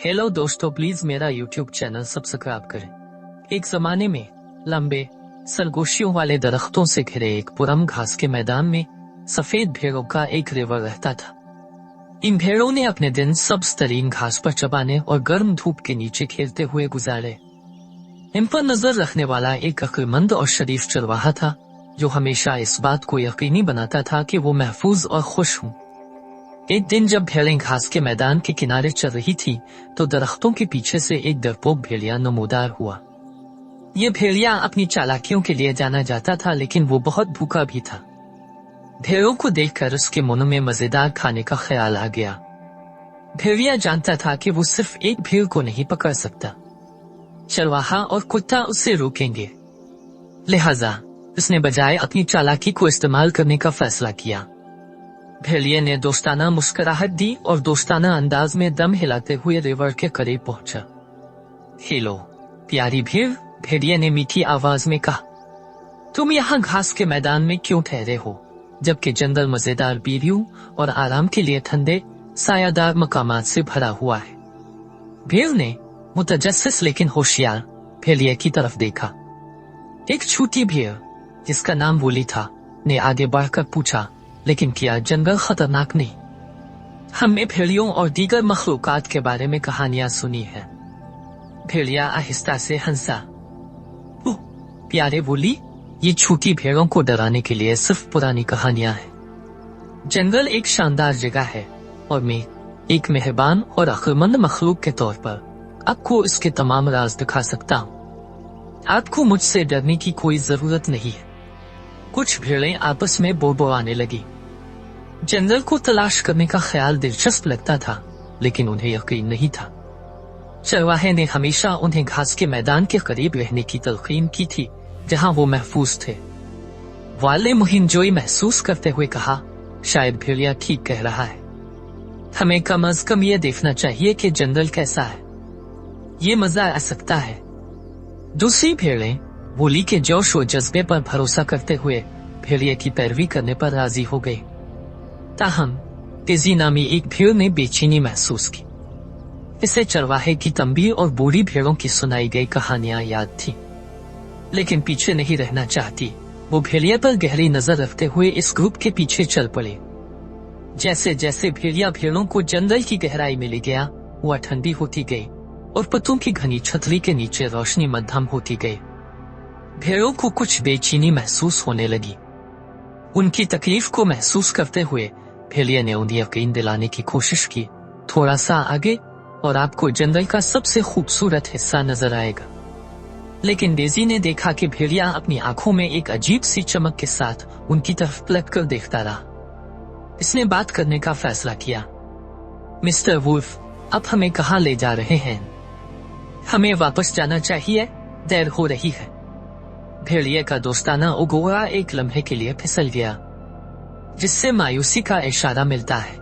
Hello दोस्तों, please मेरा YouTube channel subscribe करें। एक जमाने में लंबे सरगोशियों वाले दरख्तों से घिरे एक पुरम घास के मैदान में सफेद भेड़ों का एक रिवर रहता था। इन भेड़ों ने अपने दिन सब्ज तरीन घास पर चबाने और गर्म धूप के नीचे खेलते हुए गुजारे। इन पर नजर रखने वाला एक अक्लमंद और शरीफ चरवाहा था, जो हमेशा इस बात को यकीनी बनाता था कि वो महफूज और खुश हों। एक दिन जब भेड़ें घास के मैदान के किनारे चल रही थी, तो दरख्तों के पीछे से एक डरपोक भेड़िया नमूदार हुआ। ये भेड़िया अपनी चालाकियों के लिए जाना जाता था, लेकिन वो बहुत भूखा भी था। भेड़ों को देखकर उसके मन में मजेदार खाने का ख्याल आ गया। भेड़िया जानता था कि वो सिर्फ एक भेड़ को नहीं पकड़ सकता। चरवाहा और कुत्ता उससे रोकेंगे, लिहाजा उसने बजाय अपनी चालाकी को इस्तेमाल करने का फैसला किया। भेड़िए ने दोस्ताना मुस्कुराहट दी और दोस्ताना अंदाज में दम हिलाते हुए रिवर के करीब पहुंचा। हेलो प्यारी भेड़, भेड़िए ने मीठी आवाज में कहा, तुम यहाँ घास के मैदान में क्यों ठहरे हो, जबकि जंगल मजेदार बीवियों और आराम के लिए ठंडे सायादार मकामात से भरा हुआ है। भेड़ ने मुतजस्सिस लेकिन होशियार भेड़िए की तरफ देखा। एक छोटी भेड़ जिसका नाम वूली था ने आगे बढ़कर पूछा, लेकिन क्या जंगल खतरनाक नहीं? हमने भेड़ियों और दीगर मखलूकात के बारे में कहानियां सुनी है। भेड़िया आहिस्ता से हंसा। ओह प्यारे वूली, ये छोटी भेड़ों को डराने के लिए सिर्फ पुरानी कहानियां हैं। जंगल एक शानदार जगह है और मैं एक मेहरबान और अक्लमंद मखलूक के तौर पर आपको इसके तमाम राज दिखा सकता हूँ। आपको मुझसे डरने की कोई जरूरत नहीं है। कुछ भेड़ें आपस में बोलबोलाने लगी। जंगल को तलाश करने का ख्याल दिलचस्प लगता था, लेकिन उन्हें यकीन नहीं था। चरवाहे ने हमेशा उन्हें घास के मैदान के करीब रहने की तलकीन की थी, जहां वो महफूज थे। वाले मुहिंजोई महसूस करते हुए कहा, शायद भेड़िया ठीक कह रहा है। हमें कम अज कम ये देखना चाहिए कि जंगल कैसा है। ये मजा आ सकता है। दूसरी भेड़ें वूली के जोश और जज्बे पर भरोसा करते हुए भेड़िए की पैरवी करने पर राजी हो गए। ताहम तेजी नामी एक भेड़ ने बेचैनी महसूस की। इसे चरवाहे की तंबी और बूढ़ी भेड़ों की सुनाई गई कहानियां याद थी, लेकिन पीछे नहीं रहना चाहती। वो भेड़िया पर गहरी नजर रखते हुए इस ग्रुप के पीछे चल पड़े। जैसे जैसे भेड़िया भेड़ों को जंगल की गहराई में ले गया, वह ठंडी होती गई और पत्तों की घनी छतरी के नीचे रोशनी मध्यम होती गई। भेड़ों को कुछ बेचैनी महसूस होने लगी। उनकी तकलीफ को महसूस करते हुए भेड़िया ने उन्हें यकीन दिलाने की कोशिश की, थोड़ा सा आगे और आपको जंगल का सबसे खूबसूरत हिस्सा नजर आएगा। लेकिन डेजी ने देखा कि भेड़िया अपनी आंखों में एक अजीब सी चमक के साथ उनकी तरफ पलट कर देखता रहा। इसने बात करने का फैसला किया। मिस्टर वुल्फ, अब हमें कहाँ ले जा रहे हैं? हमें वापस जाना चाहिए, देर हो रही है। भेड़िए का दोस्ताना उगोरा एक लम्हे के लिए फिसल गया, जिससे मायूसी का इशारा मिलता है।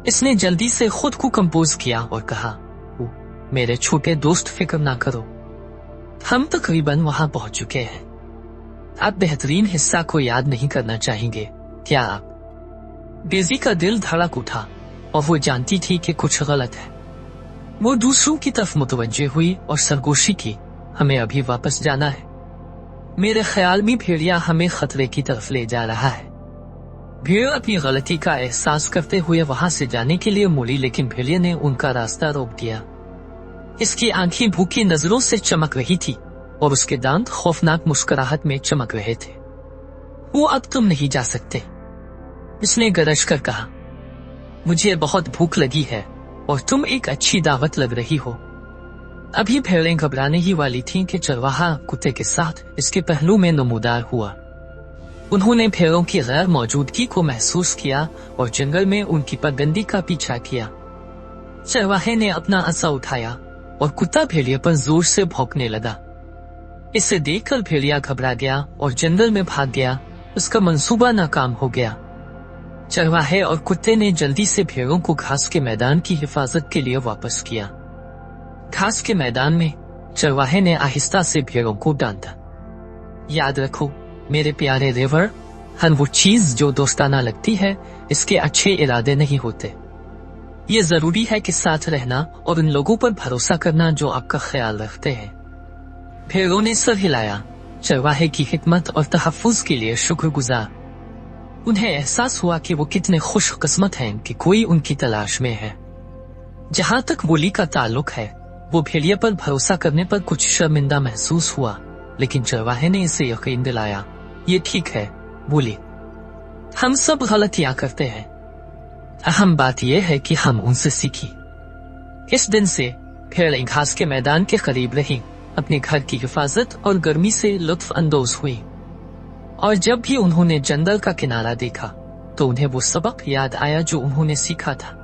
इसने जल्दी से खुद को कंपोज किया और कहा, मेरे छोटे दोस्त, फिक्र ना करो, हम तकरीबन वहां पहुंच चुके हैं। आप बेहतरीन हिस्सा को याद नहीं करना चाहेंगे, क्या आप? डेजी का दिल धड़क उठा और वो जानती थी कि कुछ गलत है। वो दूसरों की तरफ मुतवज्जे हुई और सरगोशी की, हमें अभी वापस जाना है। मेरे ख्याल में भेड़िया हमें खतरे की तरफ ले जा रहा है। भेड़ अपनी गलती का एहसास करते हुए वहां से जाने के लिए मुड़ी, लेकिन भेड़िया ने उनका रास्ता रोक दिया। इसकी आंखें भूखी नजरों से चमक रही थी और उसके दांत खौफनाक मुस्कुराहट में चमक रहे थे। वो अब तुम नहीं जा सकते, इसने गरज कर कहा। मुझे बहुत भूख लगी है और तुम एक अच्छी दावत लग रही हो। अभी भेड़ें घबराने ही वाली थीं कि चरवाहा कुत्ते के साथ इसके पहलू में नमूदार हुआ। उन्होंने भेड़ों की गैर मौजूदगी को महसूस किया और जंगल में उनकी पगडंडी का पीछा किया। चरवाहे ने अपना असा उठाया और कुत्ता भेड़िए पर जोर से भौंकने लगा। इसे देखकर भेड़िया घबरा गया और जंगल में भाग गया। उसका मंसूबा नाकाम हो गया। चरवाहे और कुत्ते ने जल्दी से भेड़ों को घास के मैदान की हिफाजत के लिए वापस किया। घास के मैदान में चरवाहे ने आहिस्ता से भेड़ों को डांटा। याद रखो मेरे प्यारे रिवर, हर वो चीज जो दोस्ताना लगती है, इसके अच्छे इरादे नहीं होते। ये जरूरी है कि साथ रहना और उन लोगों पर भरोसा करना जो आपका ख्याल रखते हैं। भेड़ों ने सर हिलाया, चरवाहे की हिकमत और तहफ्फुज के लिए शुक्रगुजार। उन्हें एहसास हुआ कि वो कितने खुशकिस्मत हैं कि कोई उनकी तलाश में है। जहां तक बोली का ताल्लुक है, वो भेड़िए पर भरोसा करने पर कुछ शर्मिंदा महसूस हुआ, लेकिन चरवाहे ने इसे यकीन दिलाया, ये ठीक है बोली, हम सब गलतियां करते हैं, अहम बात यह है कि हम उनसे सीखी। इस दिन से भेड़ें घास के मैदान के करीब रही, अपने घर की हिफाजत और गर्मी से लुत्फ अंदोज हुई, और जब भी उन्होंने जंगल का किनारा देखा तो उन्हें वो सबक याद आया जो उन्होंने सीखा था।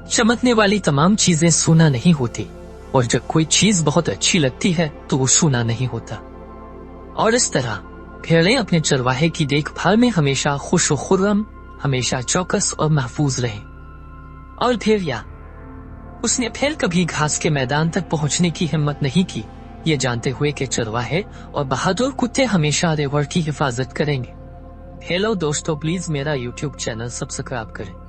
चमकने वाली तमाम चीजें सोना नहीं होती, और जब कोई चीज बहुत अच्छी लगती है तो वो सोना नहीं होता। और इस तरह भेड़ें अपने चरवाहे की देखभाल में हमेशा खुश व खुर्रम, हमेशा चौकस और महफूज रहे। और भेड़िया, उसने फिर कभी घास के मैदान तक पहुंचने की हिम्मत नहीं की, ये जानते हुए कि चरवाहे और बहादुर कुत्ते हमेशा रेवड़ की हिफाजत करेंगे। हेलो दोस्तों, प्लीज मेरा यूट्यूब चैनल सब्सक्राइब करें।